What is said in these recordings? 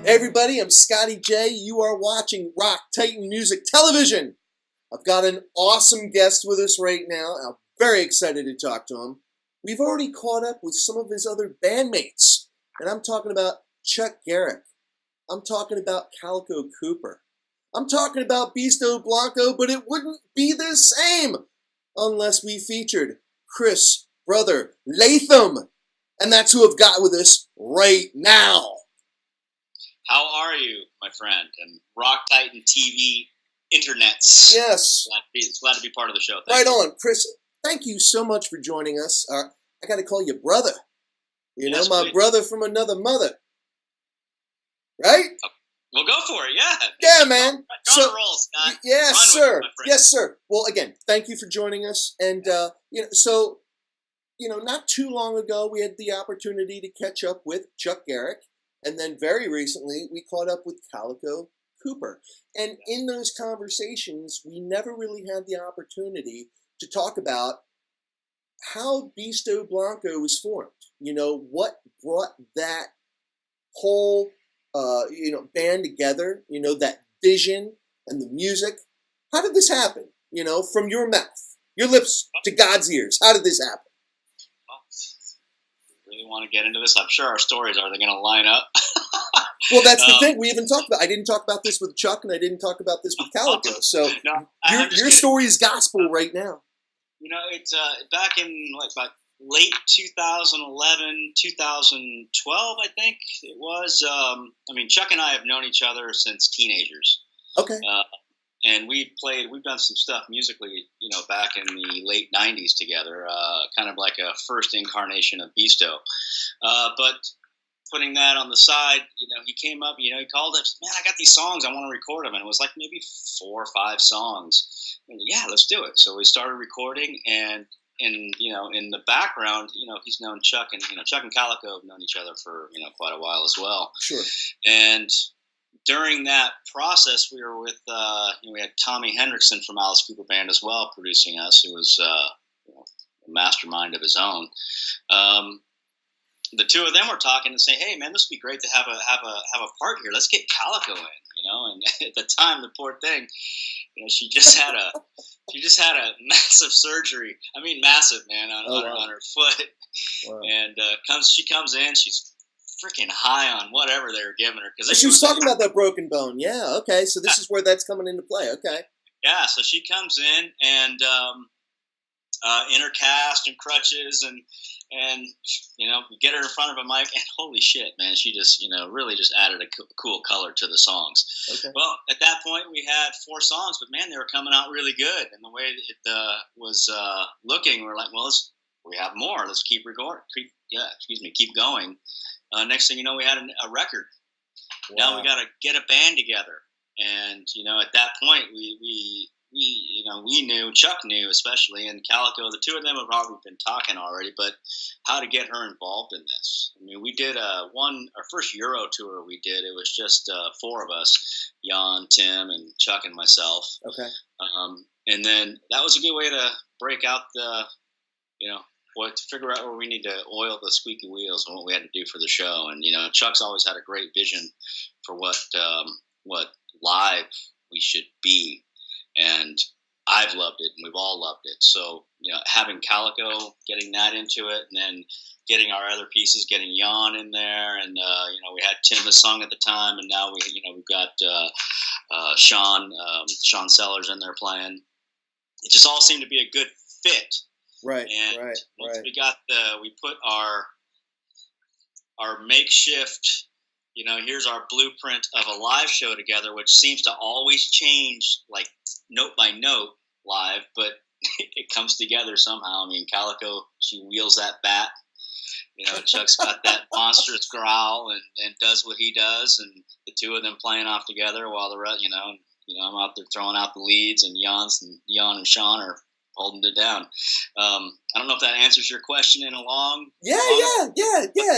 Hey everybody, I'm Scotty J. You are watching Rock Titan Music Television. I've got an awesome guest with us right now. I'm very excited to talk to him. We've already caught up with some of his other bandmates, and I'm talking about Chuck Garric. I'm talking about Calico Cooper. I'm talking about Beasto Blanco, but it wouldn't be the same unless we featured Chris' brother, Latham. And that's who I've got with us right now. How are you, my friend? And Rock Titan TV internets. Yes. Glad to be part of the show. Right on, Chris. Thank you so much for joining us. I got to call you brother. Yes, my please. brother from another mother. Right? We'll go for it, yeah. Yeah, man. Go on a roll, Scott. Yes, Run sir. with it, my friend. Yes, sir. Well, again, thank you for joining us. And, not too long ago, we had the opportunity to catch up with Chuck Garric. And then very recently, we caught up with Calico Cooper. And in those conversations, we never really had the opportunity to talk about how Beasto Blanco was formed. What brought that whole, band together, that vision and the music. How did this happen? From your mouth, your lips to God's ears. How did this happen? Really want to get into this? I'm sure our stories are they going to line up. Well, that's the thing. We haven't talked about. I didn't talk about this with Chuck, and I didn't talk about this with Calico. So No, your story is gospel right now. It's back in about late 2011, 2012, I think it was. Chuck and I have known each other since teenagers. Okay. And we've done some stuff musically, back in the late 90s together, kind of like a first incarnation of Beasto. But putting that on the side, he came up, he called us, man, I got these songs, I want to record them. And it was like maybe 4 or 5 songs. And yeah, let's do it. So we started recording, and in the background, he's known Chuck, and, Chuck and Calico have known each other for, quite a while as well. Sure. And during that process, we were with, we had Tommy Hendrickson from Alice Cooper Band as well producing us, who was a mastermind of his own. The two of them were talking and saying, "Hey, man, this would be great to have a part here. Let's get Calico in." And at the time, the poor thing, she just had a massive surgery. I mean, massive, man, on her foot. Wow. And she comes in, she's freaking high on whatever they were giving her, because she was talking about that broken bone. Yeah, okay, so this is where that's coming into play. Okay. Yeah, so she comes in and in her cast and crutches, and we get her in front of a mic, and holy shit, man, she just really just added a cool color to the songs. Okay. Well, at that point we had 4 songs, but man, they were coming out really good, and the way it was looking, we were like, well, we have more. Let's keep recording. Keep going. Next thing you know, we had a record. Wow. Now we got to get a band together, and at that point we knew, Chuck knew especially, and Calico. The two of them have probably been talking already, but how to get her involved in this? I mean, we did our first Euro tour. We did. It was just 4 of us: Jan, Tim, and Chuck and myself. Okay. And then that was a good way to break out the, to figure out where we need to oil the squeaky wheels and what we had to do for the show. And Chuck's always had a great vision for what live we should be, and I've loved it, and we've all loved it. So having Calico, getting that into it, and then getting our other pieces, getting Jan in there, and we had Tim the song at the time, and now we've got Sean Sellers in there playing. It just all seemed to be a good fit. Right, and right. We put our makeshift, here's our blueprint of a live show together, which seems to always change, like note by note live, but it comes together somehow. I mean, Calico, she wheels that bat. Chuck's got that monstrous growl and does what he does, and the two of them playing off together while the rest, I'm out there throwing out the leads, and Jan and Sean are holding it down. I don't know if that answers your question in a long. Yeah.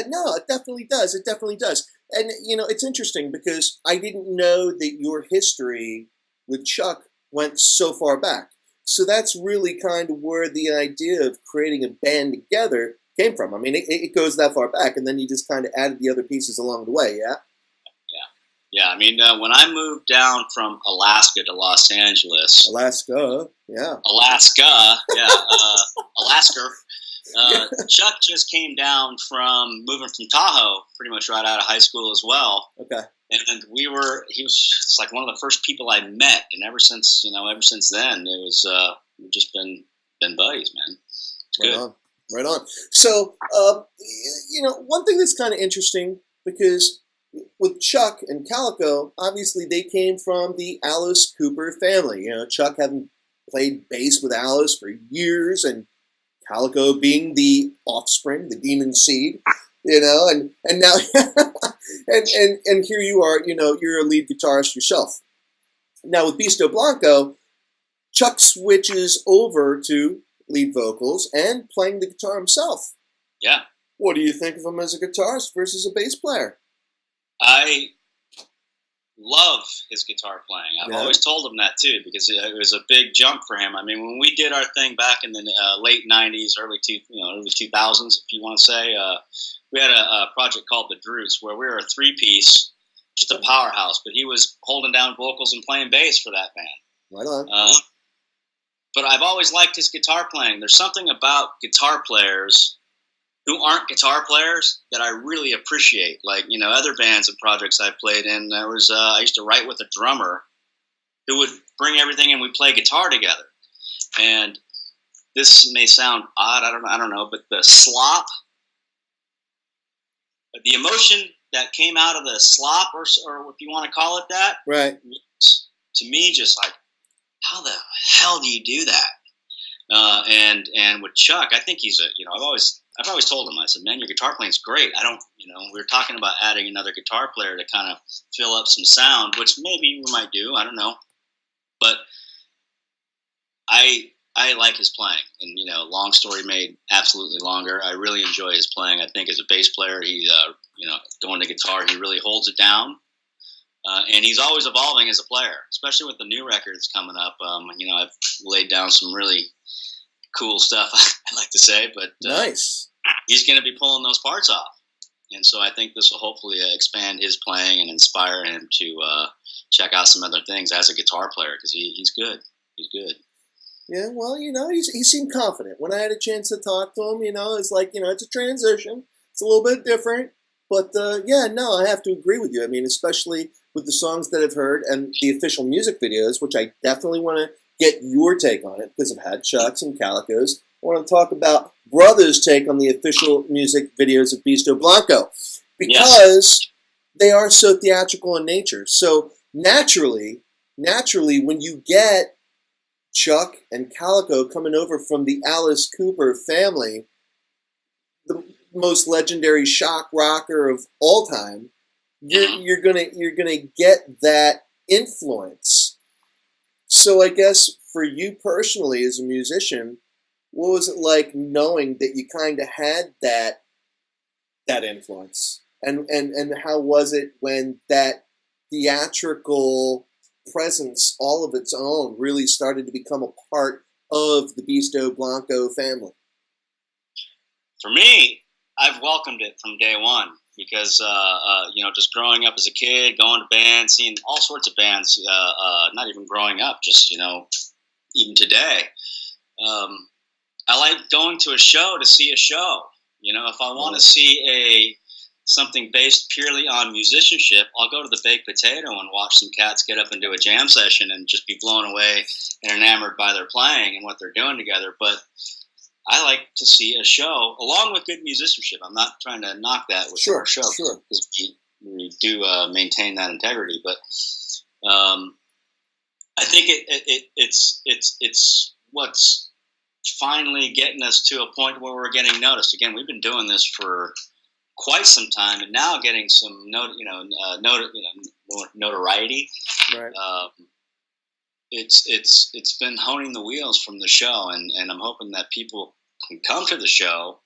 No, it definitely does. And it's interesting because I didn't know that your history with Chuck went so far back. So that's really kind of where the idea of creating a band together came from. I mean, it goes that far back, and then you just kind of added the other pieces along the way, yeah? Yeah. I mean, when I moved down from Alaska to Los Angeles, Alaska, yeah, Alaska. Chuck just came down from moving from Tahoe, pretty much right out of high school as well. Okay. And he was it's like one of the first people I met, and ever since then, it was we've just been buddies, man. It's good. Right on. So, one thing that's kind of interesting, because with Chuck and Calico, obviously they came from the Alice Cooper family. Chuck having played bass with Alice for years, and Calico being the offspring, the demon seed, and now, and here you are, you're a lead guitarist yourself. Now with Beasto Blanco, Chuck switches over to lead vocals and playing the guitar himself. Yeah. What do you think of him as a guitarist versus a bass player? I love his guitar playing. I've always told him that too, because it was a big jump for him. I mean, when we did our thing back in the late '90s, early 2000s, if you want to say, we had a project called The Droots, where we were a three-piece, just a powerhouse. But he was holding down vocals and playing bass for that band. Right on. But I've always liked his guitar playing. There's something about guitar players who aren't guitar players that I really appreciate. Like, other bands and projects I played in, I used to write with a drummer who would bring everything and we'd play guitar together. And this may sound odd, I don't know, but the slop, the emotion that came out of the slop, or if you want to call it that, right, was, to me, just like, how the hell do you do that? And with Chuck, I think he's I've always told him, I said, man, your guitar playing's great. We were talking about adding another guitar player to kind of fill up some sound, which maybe we might do. I don't know. But I like his playing. And, long story made absolutely longer. I really enjoy his playing. I think as a bass player, he, going to guitar, he really holds it down. And he's always evolving as a player, especially with the new records coming up. I've laid down some really cool stuff, I like to say, but nice. He's going to be pulling those parts off. And so I think this will hopefully expand his playing and inspire him to check out some other things as a guitar player, because he's good. He's good. Yeah, well, he seemed confident. When I had a chance to talk to him, it's like, it's a transition. It's a little bit different. But, I have to agree with you. I mean, especially with the songs that I've heard and the official music videos, which I definitely want to get your take on it, because I've had Chuck's and Calico's. I want to talk about Brother's take on the official music videos of Beasto Blanco, because they are so theatrical in nature. So naturally, when you get Chuck and Calico coming over from the Alice Cooper family, the most legendary shock rocker of all time, you're gonna get that influence. So I guess for you personally as a musician, what was it like knowing that you kind of had that influence? And how was it when that theatrical presence all of its own really started to become a part of the Beasto Blanco family? For me, I've welcomed it from day one, because, just growing up as a kid, going to bands, seeing all sorts of bands, not even growing up, just, even today. I like going to a show to see a show. If I want to see something based purely on musicianship, I'll go to the Baked Potato and watch some cats get up and do a jam session and just be blown away and enamored by their playing and what they're doing together. But I like to see a show along with good musicianship. I'm not trying to knock that with our show, because we do maintain that integrity. But I think it's what's finally getting us to a point where we're getting noticed. Again, we've been doing this for quite some time, and now getting some notoriety. Right. It's been honing the wheels from the show, and I'm hoping that people can come to the show.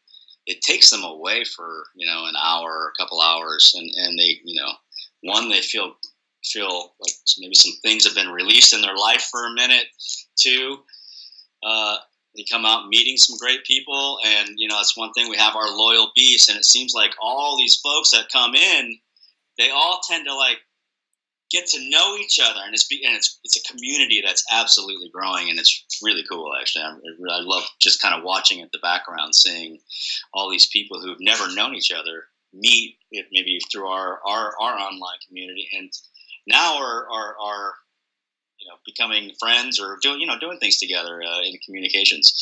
It takes them away for an hour or a couple hours, and they they feel like maybe some things have been released in their life for a minute. Two, they come out meeting some great people, and that's one thing. We have our loyal beasts, and it seems like all these folks that come in, they all tend to like get to know each other, and it's a community that's absolutely growing, and it's really cool. Actually, I love just kind of watching at the background, seeing all these people who've never known each other meet maybe through our online community, and now are becoming friends or doing things together in communications.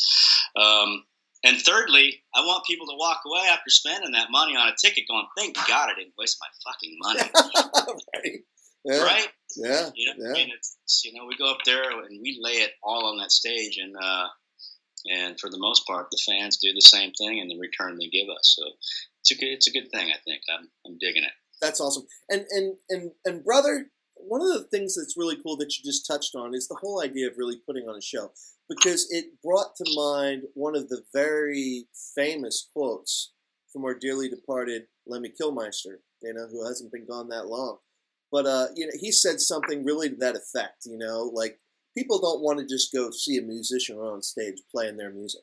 And thirdly, I want people to walk away after spending that money on a ticket going, thank God I didn't waste my fucking money. Right. Yeah. Right? Yeah. I mean, it's we go up there and we lay it all on that stage, and for the most part, the fans do the same thing in the return they give us. So it's a good thing. I think I'm digging it. That's awesome. And brother, one of the things that's really cool that you just touched on is the whole idea of really putting on a show, because it brought to mind one of the very famous quotes from our dearly departed Lemmy Kilmister, who hasn't been gone that long. But he said something really to that effect. Like, people don't want to just go see a musician on stage playing their music.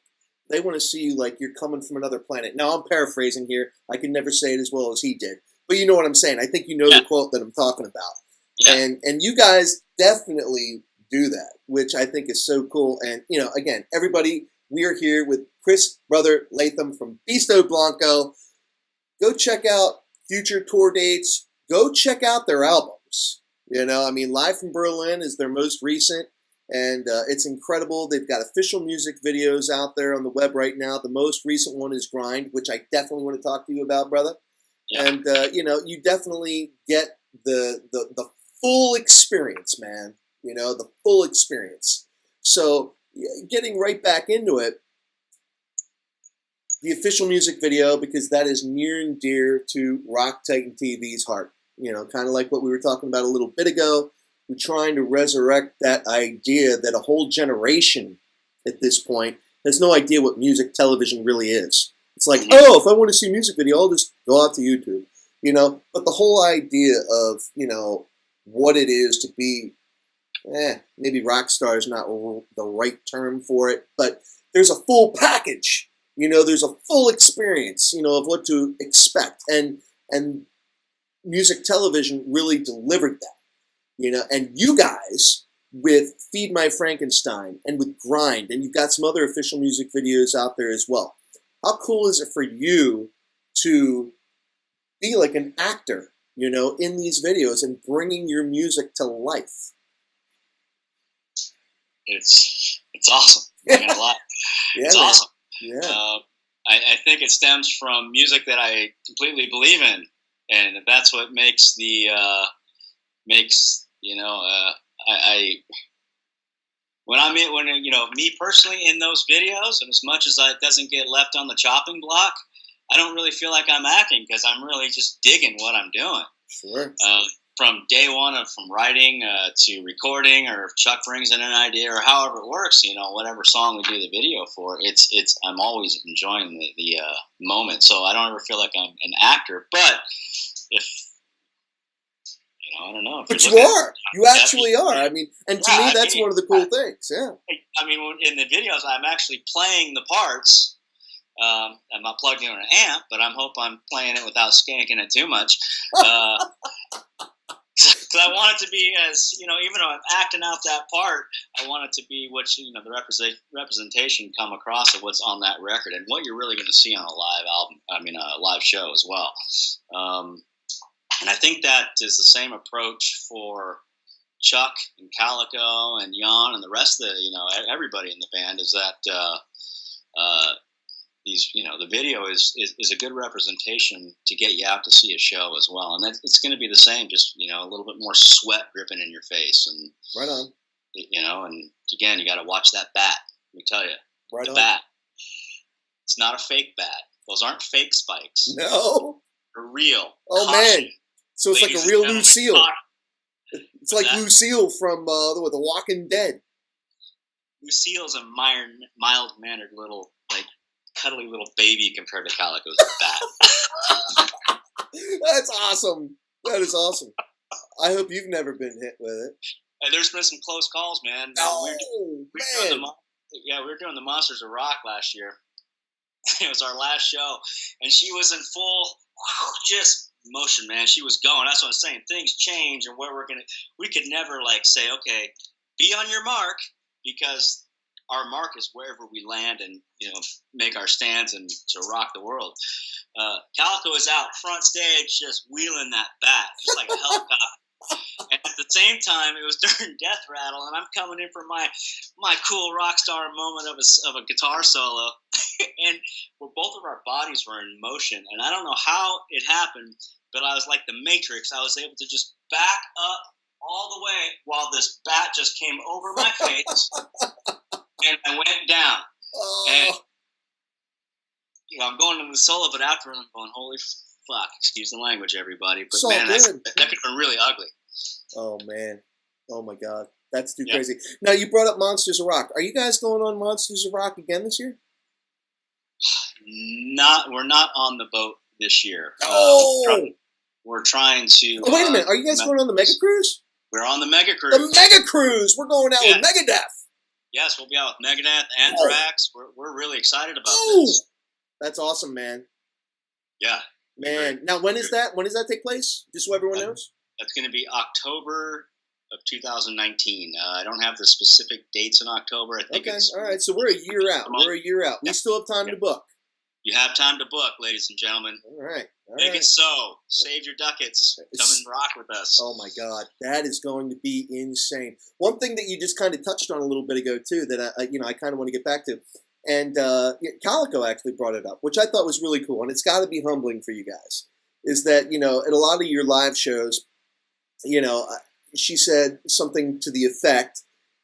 They want to see you like you're coming from another planet. Now, I'm paraphrasing here. I can never say it as well as he did. But you know what I'm saying. I think you know the quote that I'm talking about. Yeah. And you guys definitely do that, which I think is so cool. And, again, everybody, we are here with Chris, brother Latham from Beasto Blanco. Go check out future tour dates. Go check out their albums. Live from Berlin is their most recent. And it's incredible. They've got official music videos out there on the web right now. The most recent one is Grind, which I definitely want to talk to you about, brother. Yeah. And, you definitely get the full experience, man. The full experience. So getting right back into it, the official music video, because that is near and dear to Rock Titan TV's heart. Kind of like what we were talking about a little bit ago. We're trying to resurrect that idea that a whole generation at this point has no idea what music television really is. It's like, oh, if I want to see a music video, I'll just go out to YouTube. But the whole idea of, what it is to be, maybe rock star is not the right term for it, but there's a full package. There's a full experience, of what to expect. And music television really delivered that. And you guys with Feed My Frankenstein and with Grind, and you've got some other official music videos out there as well. How cool is it for you to be like an actor, in these videos and bringing your music to life? It's awesome. It's awesome. Yeah. I think it stems from music that I completely believe in, and that's what makes the me personally in those videos, and as much as it doesn't get left on the chopping block, I don't really feel like I'm acting, because I'm really just digging what I'm doing. Sure. From day one from writing to recording, or if Chuck brings in an idea, or however it works, whatever song we do the video for, I'm always enjoying the moment. So I don't ever feel like I'm an actor, but if I don't know. But you are. You actually are. And to me, that's one of the cool things. Yeah. In the videos, I'm actually playing the parts. I'm not plugged into an amp, but I hope I'm playing it without skanking it too much. Because I want it to be as, even though I'm acting out that part, I want it to be what, the representation come across of what's on that record and what you're really going to see on a live album, a live show as well. And I think that is the same approach for Chuck and Calico and Jan and the rest of the, everybody in the band, is that the video is a good representation to get you out to see a show as well. And it's going to be the same, just, a little bit more sweat dripping in your face. And right on. And again, you got to watch that bat. Let me tell you. Right the on. Bat. It's not a fake bat. Those aren't fake spikes. No. They're real. Oh, Caution. man. So it's like a real Lucille. It's like that? Lucille from The Walking Dead. Lucille's a mild-mannered little, cuddly little baby compared to Calico's bat. That's awesome. That is awesome. I hope you've never been hit with it. And there's been some close calls, man. Man. We were doing the Monsters of Rock last year. It was our last show, and she was in full, just motion, man. She was going. That's what I'm saying. Things change, and we could never like say, okay, be on your mark, because our mark is wherever we land and, you know, make our stands and to rock the world. Calico is out front stage just wheeling that bat, just like a helicopter. And at the same time, it was during Death Rattle, and I'm coming in for my cool rock star moment of a guitar solo, and both of our bodies were in motion, and I don't know how it happened, but I was like the Matrix. I was able to just back up all the way while this bat just came over my face, and I went down. Oh. And you know, I'm going to the solo, but after I'm going, holy fuck, excuse the language, everybody. But so man, that could have been really ugly. Oh man, oh my God, that's too crazy. Now you brought up Monsters of Rock. Are you guys going on Monsters of Rock again this year? We're not on the boat this year. We're trying to. Oh, wait a minute, are you guys going on the Mega Cruise? We're on the Mega Cruise. The Mega Cruise. We're going out with Megadeth. Yes, we'll be out with Megadeth, Anthrax. We're really excited about this. That's awesome, man. Yeah. Man, now when is that? When does that take place? Just so everyone knows. That's going to be October of 2019. I don't have the specific dates in October. I think it's all right. So we're a year out. We're a year out. We still have time to book. You have time to book, ladies and gentlemen. All right. Make it so. Save your ducats. Come and rock with us. Oh my God, that is going to be insane. One thing that you just kind of touched on a little bit ago too, that I kind of want to get back to, and Calico actually brought it up, which I thought was really cool, and it's got to be humbling for you guys. Is that, you know, at a lot of your live shows, you know, she said something to the effect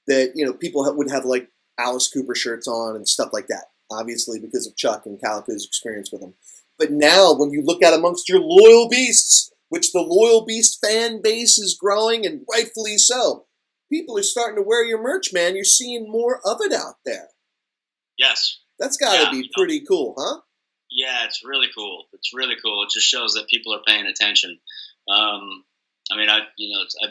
that, you know, people would have like Alice Cooper shirts on and stuff like that, obviously because of Chuck and Calico's experience with them. But now when you look at amongst your loyal beasts, which the loyal beast fan base is growing, and rightfully so, people are starting to wear your merch, man. You're seeing more of it out there. Yes. That's got to be pretty cool, huh? Yeah, it's really cool. It's really cool. It just shows that people are paying attention. I mean, I've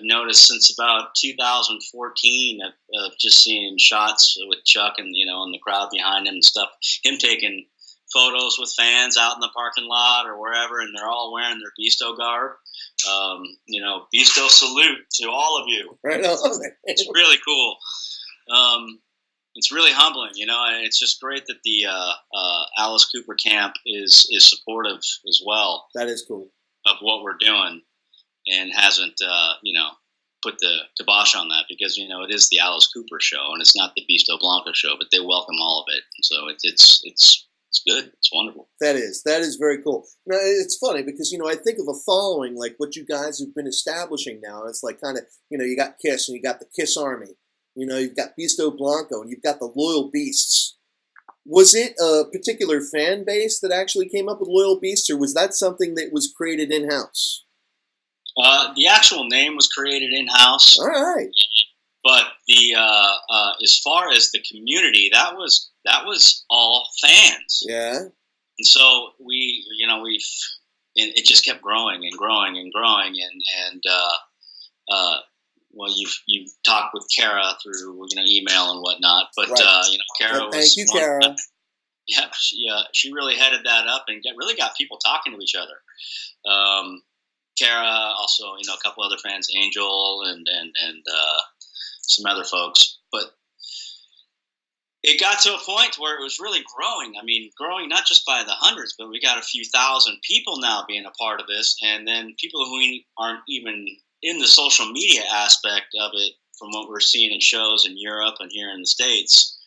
noticed since about 2014 of just seeing shots with Chuck and, you know, and the crowd behind him and stuff, him taking photos with fans out in the parking lot or wherever, and they're all wearing their Beasto garb. You know, Beasto salute to all of you. Right on. It's really cool. It's really humbling, you know, and it's just great that the Alice Cooper camp is supportive as well. That is cool. Of what we're doing, and hasn't, you know, put the kibosh on that, because, you know, it is the Alice Cooper show and it's not the Beasto Blanco show, but they welcome all of it. And so it's good. It's wonderful. That is very cool. Now, it's funny because, you know, I think of a following like what you guys have been establishing now. It's like kind of, you know, you got Kiss and you got the Kiss Army. You know, you've got Beasto Blanco and you've got the Loyal Beasts. Was it a particular fan base that actually came up with Loyal Beasts, or was that something that was created in-house? The actual name was created in-house. All right. But the as far as the community, that was all fans. Yeah. And so it just kept growing and growing and growing, and well, you've talked with Kara through, you know, email and whatnot, but right. You know, Kara was. Thank you, Kara. Yeah, she really headed that up and really got people talking to each other. Kara, also, you know, a couple other fans, Angel and some other folks, but it got to a point where it was really growing. I mean, growing not just by the hundreds, but we got a few thousand people now being a part of this, and then people who aren't even in the social media aspect of it, from what we're seeing in shows in Europe and here in the States.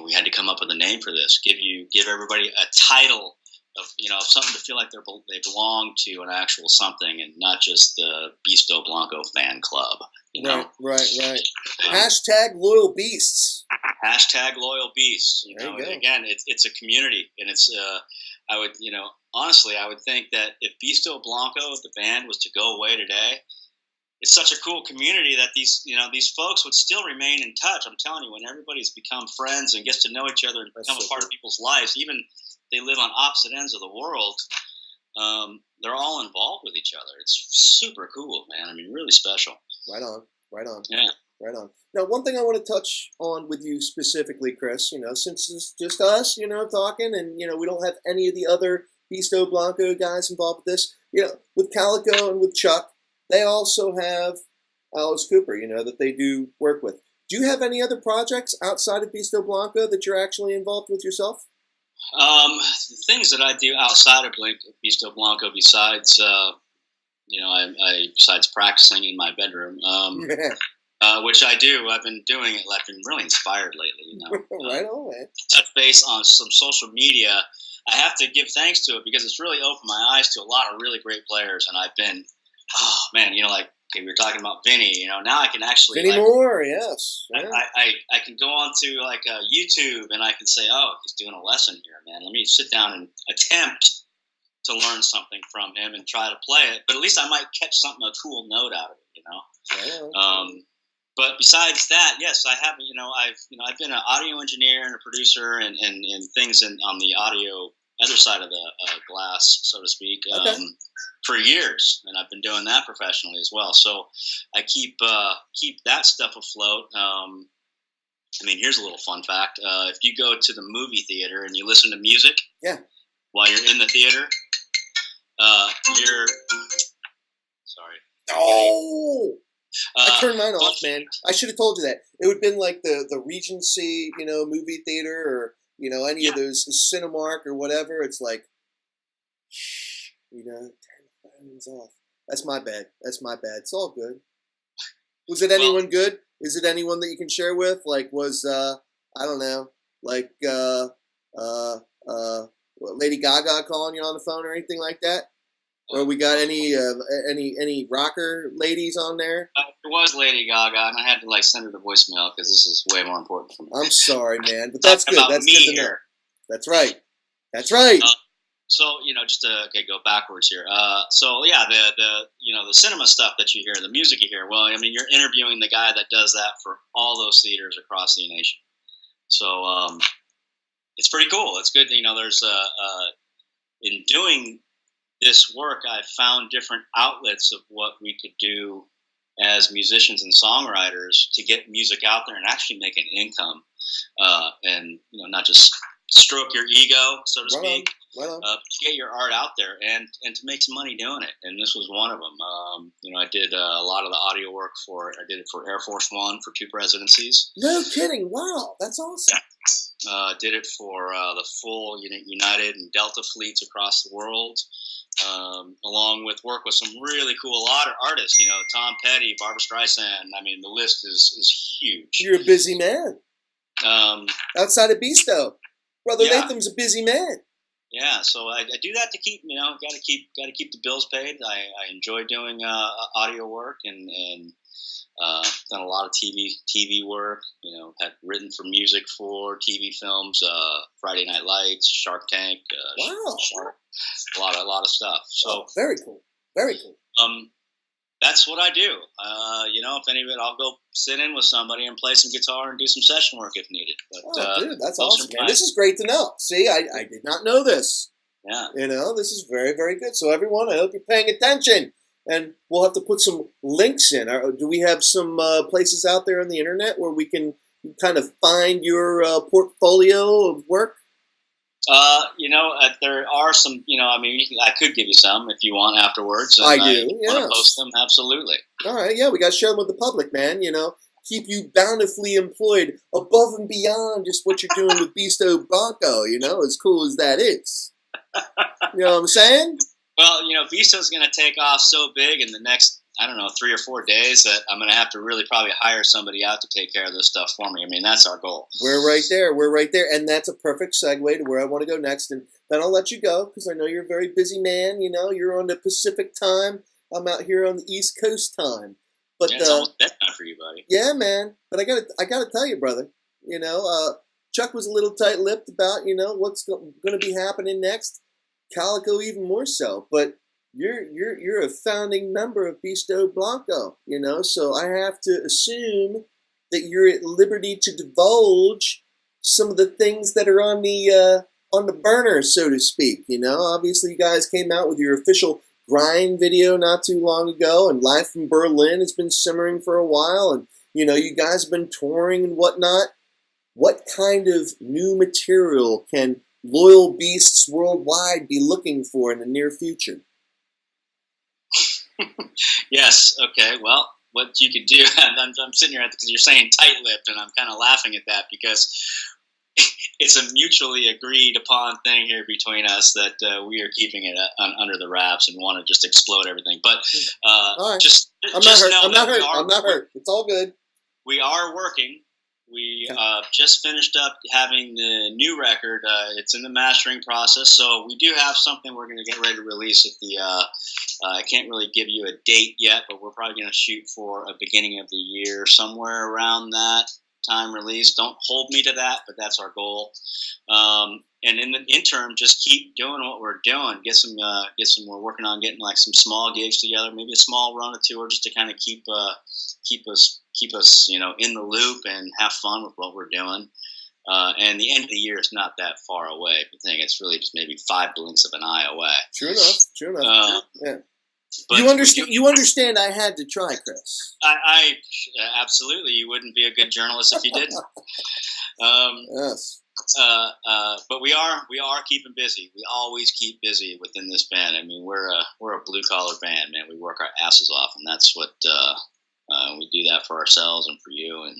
We had to come up with a name for this. Give everybody a title of, you know, something to feel like they belong to an actual something, and not just the Beasto Blanco fan club. You know? Right. Hashtag Loyal Beasts. Hashtag Loyal Beasts. You know, again, it's a community, and it's. I would, you know, honestly, I would think that if Beasto Blanco, the band, was to go away today, it's such a cool community that these folks would still remain in touch. I'm telling you, when everybody's become friends and gets to know each other and become a part of people's lives, even if they live on opposite ends of the world, they're all involved with each other. It's super cool, man. I mean, really special. Right on. Yeah. Right on. Now, one thing I want to touch on with you specifically, Chris, you know, since it's just us, you know, talking, and, you know, we don't have any of the other Beasto Blanco guys involved with this. You know, with Calico and with Chuck, they also have Alice Cooper, you know, that they do work with. Do you have any other projects outside of Beasto Blanco that you're actually involved with yourself? The things that I do outside of Beasto Blanco, besides besides practicing in my bedroom, which I do. I've been doing it. I've been really inspired lately. You know, Right on, man. Touch base on some social media. I have to give thanks to it because it's really opened my eyes to a lot of really great players, and I've been, oh man, you know, like okay, we were talking about Vinny. You know, now I can actually Vinny Moore, yes. Yeah. I can go on to like YouTube and I can say, oh, he's doing a lesson here, man. Let me sit down and attempt to learn something from him and try to play it. But at least I might catch something, a cool note out of it, you know. Yeah. But besides that, yes, I have. I've been an audio engineer and a producer and things on the audio other side of the glass, so to speak, for years, and I've been doing that professionally as well. So I keep that stuff afloat. I mean, here's a little fun fact: if you go to the movie theater and you listen to music, while you're in the theater, you're sorry. Oh. I turned mine off, man. I should have told you that. It would have been like the Regency, you know, movie theater, or you know, any of those Cinemark or whatever. It's like, shh, you know, turn the phones off. That's my bad. That's my bad. It's all good. Was it anyone good? Is it anyone that you can share with? Like, was I don't know, like Lady Gaga calling you on the phone or anything like that? Or we got any rocker ladies on there? It was Lady Gaga, and I had to like send her the voicemail because this is way more important for me. I'm sorry, man, but that's good. That's good to know. That's right. That's right. So you know, just to go backwards here. So yeah, the cinema stuff that you hear, the music you hear. Well, I mean, you're interviewing the guy that does that for all those theaters across the nation. So it's pretty cool. It's good. You know, there's in doing this work, I found different outlets of what we could do as musicians and songwriters to get music out there and actually make an income, and you know, not just stroke your ego, so to speak, get your art out there and to make some money doing it. And this was one of them. You know, I did a lot of the audio work I did it for Air Force One for 2 presidencies. No kidding! Wow, that's awesome. Did it for the full United and Delta fleets across the world. Along with work with some really cool artists, you know, Tom Petty, Barbra Streisand. I mean, the list is huge. You're a busy man. Outside of Beasto, Brother Latham's a busy man. Yeah, so I do that to keep, you know, got to keep the bills paid. I enjoy doing audio work and done a lot of TV work. You know, had written for music for TV films, Friday Night Lights, Shark Tank. A lot of stuff. So very cool. Very cool. That's what I do. You know, if any of it, I'll go sit in with somebody and play some guitar and do some session work if needed. But, dude, that's awesome, man. This is great to know. See, I did not know this. Yeah. You know, this is very, very good. So everyone, I hope you're paying attention. And we'll have to put some links in. Do we have some places out there on the internet where we can kind of find your portfolio of work? You know, there are some, you know, I mean, I could give you some if you want afterwards. I do, yeah. Want to post them? Absolutely. All right, yeah, we got to share them with the public, man, you know. Keep you bountifully employed above and beyond just what you're doing with Beasto Blanco, you know, as cool as that is. You know what I'm saying? Well, you know, Beasto's going to take off so big in the next, I don't know, 3 or 4 days that I'm going to have to really probably hire somebody out to take care of this stuff for me. I mean, that's our goal. We're right there. We're right there. And that's a perfect segue to where I want to go next. And then I'll let you go because I know you're a very busy man. You know, you're on the Pacific time. I'm out here on the East Coast time. But yeah, it's almost bedtime for you, buddy. Yeah, man. But I gotta tell you, brother. You know, Chuck was a little tight-lipped about, you know, what's going to be happening next. Calico even more so. But you're a founding member of Beasto Blanco, you know, so I have to assume that you're at liberty to divulge some of the things that are on the burner, so to speak. You know, obviously you guys came out with your official Grind video not too long ago, and Live from Berlin has been simmering for a while, and you know, you guys have been touring and whatnot. What kind of new material can loyal beasts worldwide be looking for in the near future? Yes. Okay. Well, what you could do, and I'm sitting here because you're saying tight-lipped, and I'm kind of laughing at that because it's a mutually agreed upon thing here between us that we are keeping it under the wraps and want to just explode everything. But all right. just I'm not hurt. I'm not hurt. I'm not hurt. It's all good. We are working. We just finished up having the new record. It's in the mastering process, so we do have something we're going to get ready to release at the. I can't really give you a date yet, but we're probably going to shoot for a beginning of the year, somewhere around that time release. Don't hold me to that, but that's our goal. And in the interim, just keep doing what we're doing. Get some. We're working on getting like some small gigs together, maybe a small run or tour, just to kind of keep us, in the loop and have fun with what we're doing. And the end of the year is not that far away. I think it's really just maybe 5 blinks of an eye away. True enough. Yeah. But you understand I had to try, Chris. I absolutely. You wouldn't be a good journalist if you didn't. Yes. But we are keeping busy. We always keep busy within this band. I mean, we're a blue collar band, man. We work our asses off, and that's what we do that for ourselves and for you and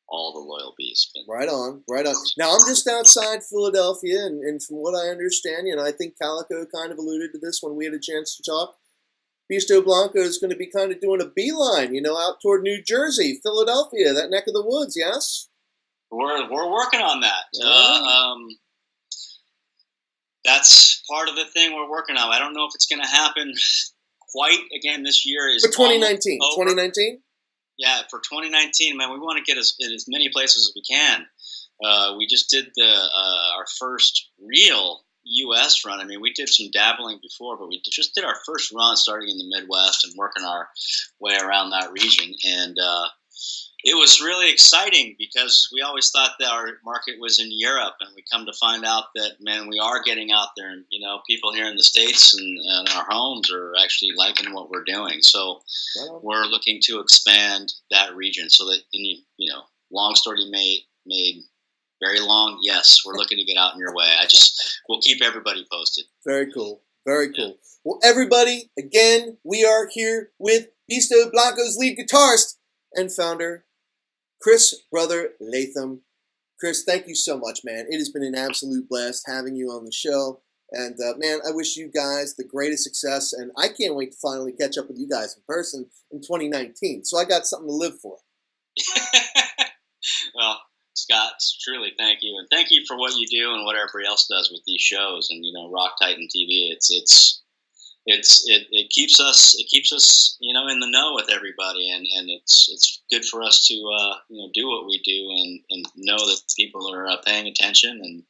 all the loyal beasts. Right on. Now, I'm just outside Philadelphia, and from what I understand, I think Calico kind of alluded to this when we had a chance to talk. Beasto Blanco is going to be kind of doing a beeline, out toward New Jersey, Philadelphia, that neck of the woods, yes? We're working on that. That's part of the thing we're working on. I don't know if it's going to happen quite again this year. For 2019. 2019? Yeah, for 2019, man, we want to get us in as many places as we can. We just did our first real U.S. run. I mean, we did some dabbling before, but we just did our first run starting in the Midwest and working our way around that region. And it was really exciting because we always thought that our market was in Europe, and we come to find out that, man, we are getting out there, and people here in the States and in our homes are actually liking what we're doing. So we're looking to expand that region so that, long story made very long. Yes, we're looking to get out in your way. We'll keep everybody posted. Very cool. Very cool. Yeah. Well, everybody, again, we are here with Beasto Blanco's lead guitarist and founder, Chris Brother Latham. Chris, thank you so much, man. It has been an absolute blast having you on the show. And, man, I wish you guys the greatest success. And I can't wait to finally catch up with you guys in person in 2019. So I got something to live for. Well, Scott, truly thank you. And thank you for what you do and what everybody else does with these shows. And, Rock Titan TV, it keeps us in the know with everybody, and it's good for us to do what we do and know that people are paying attention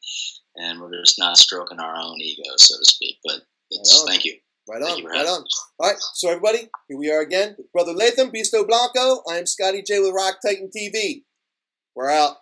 and we're just not stroking our own egos, so to speak. But thank you. Right on. All right, so everybody, here we are again with Brother Latham, Beasto Blanco. I am Scotty J with Rock Titan TV. We're out.